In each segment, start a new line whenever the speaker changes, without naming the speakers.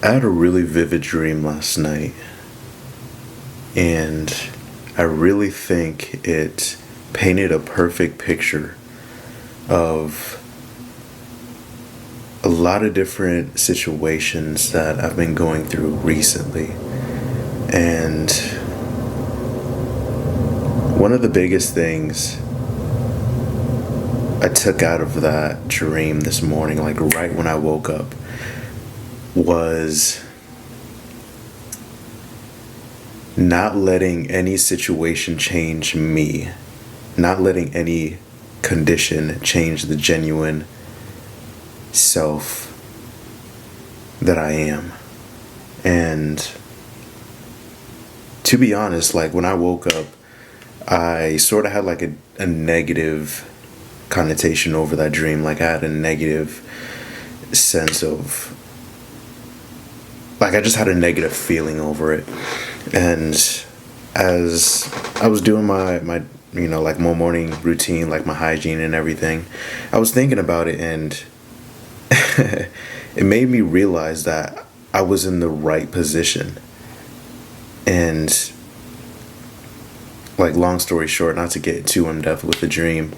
I had a really vivid dream last night, and I really think it painted a perfect picture of a lot of different situations that I've been going through recently. And one of the biggest things I took out of that dream this morning, like right when I woke up, was not letting any situation change me, not letting any condition change the genuine self that I am. And to be honest, like when I woke up, I sort of had like a negative connotation over that dream. Like I had a negative sense of, like I just had a negative feeling over it. And as I was doing my like my morning routine, like my hygiene and everything, I was thinking about it, and it made me realize that I was in the right position. And like long story short, not to get too in depth with the dream,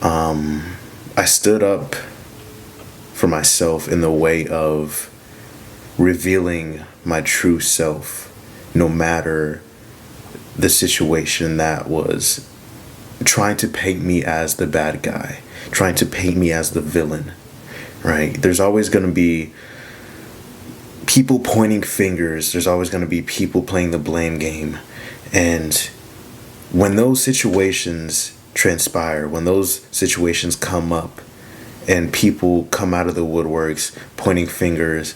I stood up for myself in the way of revealing my true self, no matter the situation that was trying to paint me as the bad guy, trying to paint me as the villain, right? There's always going to be people pointing fingers. There's always going to be people playing the blame game. And when those situations transpire, when those situations come up and people come out of the woodworks pointing fingers,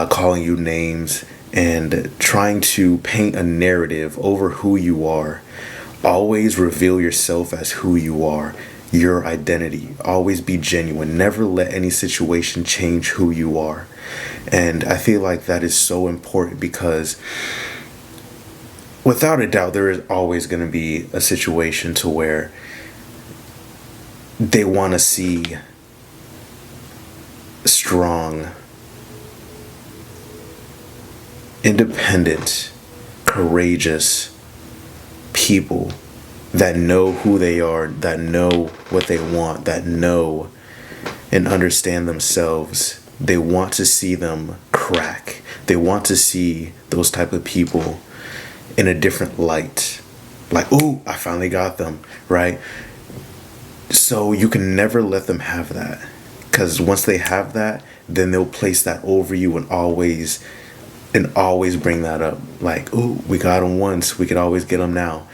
calling you names, and trying to paint a narrative over who you are, always reveal yourself as who you are, your identity. Always be genuine. Never let any situation change who you are. And I feel like that is so important because without a doubt, there is always going to be a situation to where they want to see strong, independent, courageous people that know who they are, that know what they want, that know and understand themselves. They want to see them crack. They want to see those type of people in a different light. Like, ooh, I finally got them, right? So you can never let them have that. Because once they have that, then they'll place that over you and always bring that up. Like, ooh, we got them once, we could always get them now.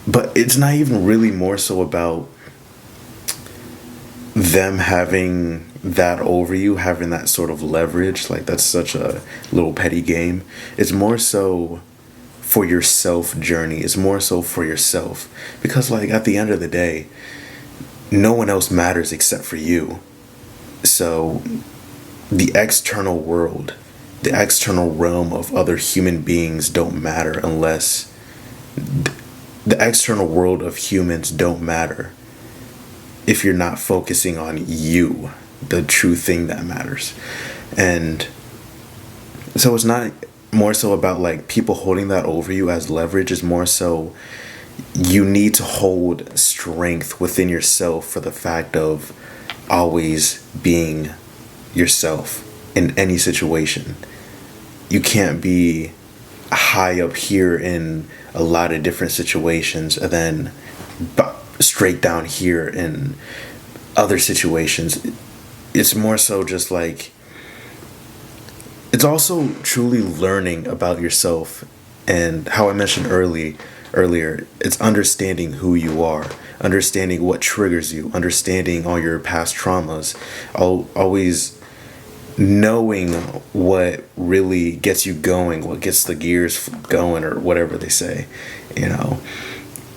But it's not even really more so about them having that over you, having that sort of leverage. Like, that's such a little petty game. It's more so for your self journey. It's more so for yourself. Because, like, at the end of the day, no one else matters except for you. So the external world, the external realm of other human beings don't matter unless the external world of humans don't matter if you're not focusing on you, the true thing that matters. And so it's not more so about like people holding that over you as leverage. It's more so you need to hold strength within yourself for the fact of always being yourself in any situation. You can't be high up here in a lot of different situations and then straight down here in other situations. It's more so just like, it's also truly learning about yourself. And how I mentioned earlier, it's understanding who you are, understanding what triggers you, understanding all your past traumas, always knowing what really gets you going, what gets the gears going, or whatever they say. You know,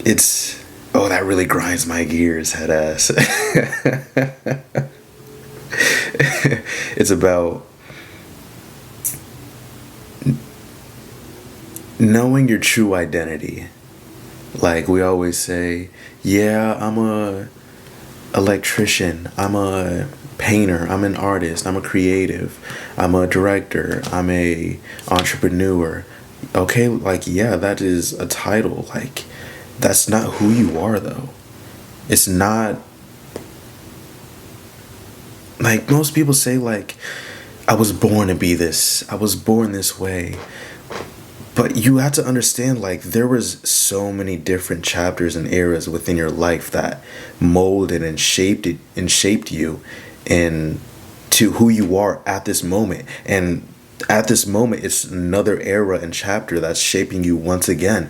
it's, oh, that really grinds my gears, head ass. It's about knowing your true identity. Like we always say, yeah, I'm a electrician, I'm a painter, I'm an artist, I'm a creative, I'm a director, I'm a entrepreneur. Okay, like yeah, that is a title. Like that's not who you are though. It's not like most people say like I was born to be this. I was born this way. But you have to understand, like, there was so many different chapters and eras within your life that molded and shaped you and to who you are at this moment. And at this moment, it's another era and chapter that's shaping you once again.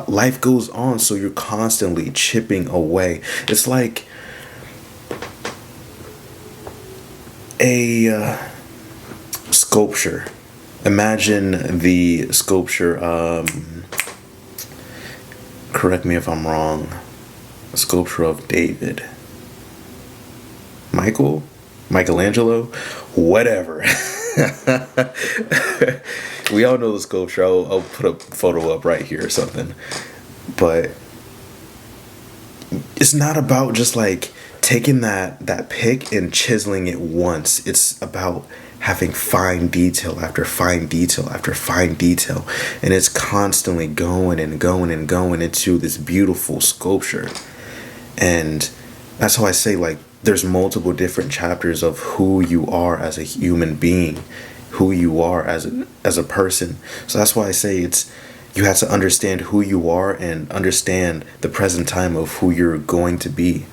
Life goes on, so you're constantly chipping away. It's like a sculpture. Imagine the sculpture, correct me if I'm wrong, sculpture of David. Michelangelo? Whatever. We all know the sculpture. I'll put a photo up right here or something. But it's not about just like taking that pick and chiseling it once. It's about having fine detail after fine detail after fine detail, and it's constantly going and going and going into this beautiful sculpture. And that's how I say, like, there's multiple different chapters of who you are as a human being, who you are as a person. So that's why I say you have to understand who you are and understand the present time of who you're going to be.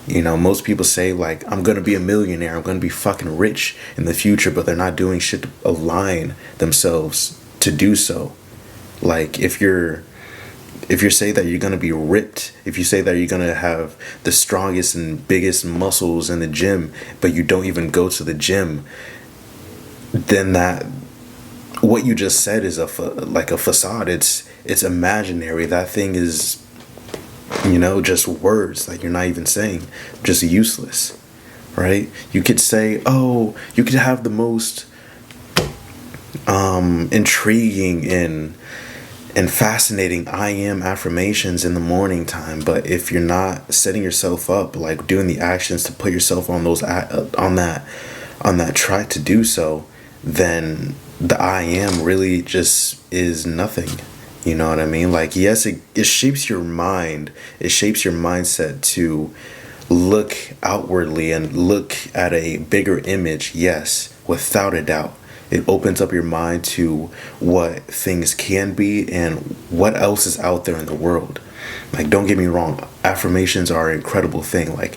You know, most people say like, I'm gonna be a millionaire, I'm gonna be fucking rich in the future, but they're not doing shit to align themselves to do so. Like if you say that you're gonna be ripped, if you say that you're gonna have the strongest and biggest muscles in the gym, but you don't even go to the gym, then that what you just said is like a facade. It's imaginary. That thing is, just words that you're not even saying, just useless, right? You could say, oh, you could have the most intriguing and fascinating I am affirmations in the morning time, but if you're not setting yourself up, like doing the actions to put yourself on those on that track to do so, then the I am really just is nothing. You know what I mean? Like, yes, it shapes your mind. It shapes your mindset to look outwardly and look at a bigger image. Yes, without a doubt. It opens up your mind to what things can be and what else is out there in the world. Like, don't get me wrong. Affirmations are an incredible thing. Like,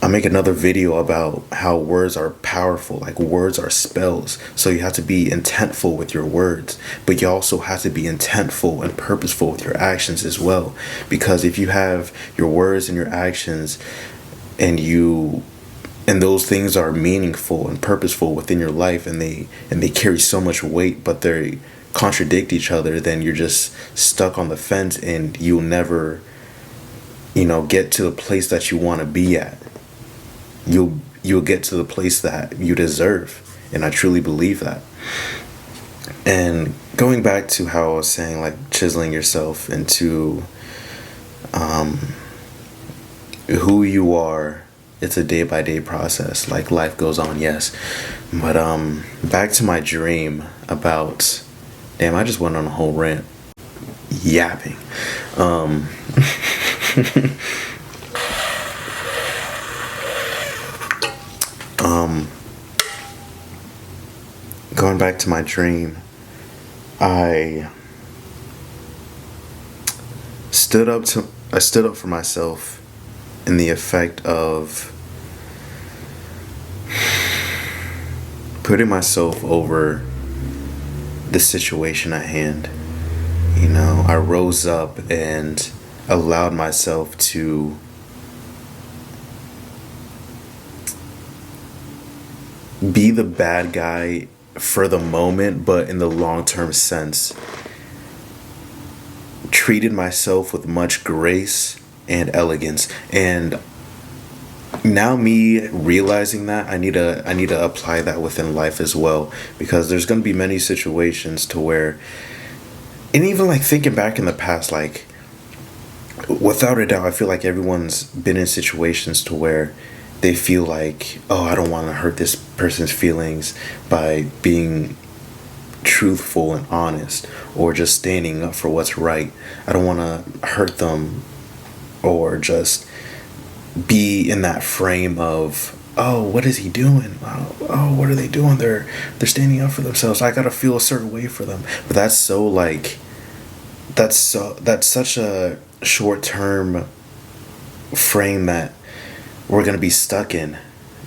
I'll make another video about how words are powerful, like words are spells. So you have to be intentful with your words, but you also have to be intentful and purposeful with your actions as well. Because if you have your words and your actions and those things are meaningful and purposeful within your life and they carry so much weight, but they contradict each other, then you're just stuck on the fence and you'll never, get to the place that you want to be at. You'll get to the place that you deserve, and I truly believe that. And going back to how I was saying, like, chiseling yourself into who you are, it's a day by day process. Like, life goes on, yes, but back to my dream about, damn, I just went on a whole rant. Yapping. Going back to my dream, I stood up for myself in the effect of putting myself over the situation at hand. I rose up and allowed myself to be the bad guy for the moment, but in the long-term sense, treated myself with much grace and elegance. And now me realizing that, I need to apply that within life as well, because there's going to be many situations to where, and even like thinking back in the past, like, without a doubt, I feel like everyone's been in situations to where they feel like, oh, I don't want to hurt this person's feelings by being truthful and honest, or just standing up for what's right. I don't want to hurt them, or just be in that frame of, oh, what is he doing? Oh, what are they doing? They're standing up for themselves. I gotta feel a certain way for them. But that's so like, that's such a short term frame that we're gonna be stuck in.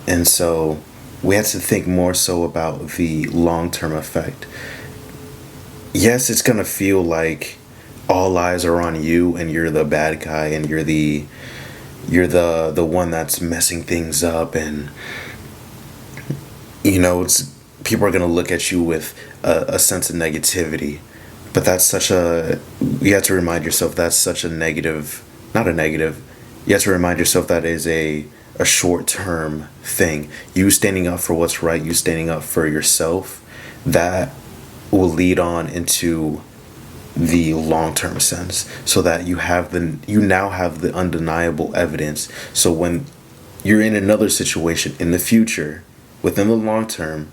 And so we have to think more so about the long term effect. Yes, it's gonna feel like all eyes are on you and you're the bad guy and you're the one that's messing things up, and it's people are gonna look at you with a sense of negativity. But that's such a you have to remind yourself that's such a negative, not a negative. You have to remind yourself that is a short term thing. You standing up for what's right, you standing up for yourself, that will lead on into the long-term sense, so that you now have the undeniable evidence. So when you're in another situation in the future, within the long term,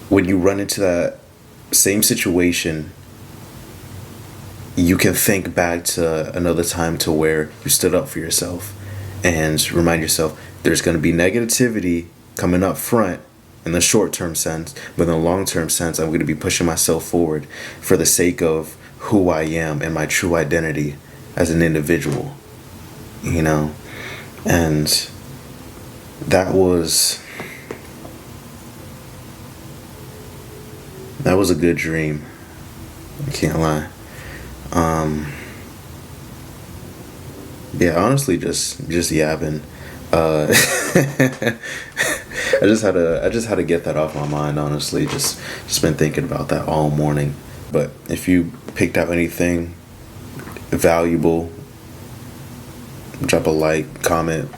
when you run into that same situation, you can think back to another time to where you stood up for yourself, and remind yourself there's going to be negativity coming up front in the short term sense, but in the long term sense, I'm going to be pushing myself forward for the sake of who I am and my true identity as an individual, and that was a good dream. I can't lie. Yeah, honestly, just yapping. I just had to get that off my mind. Honestly, just been thinking about that all morning. But if you picked out anything valuable, drop a like, comment,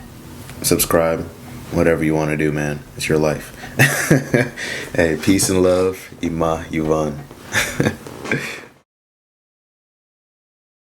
subscribe, whatever you want to do, man. It's your life. Hey, peace and love, Ema Yuvan.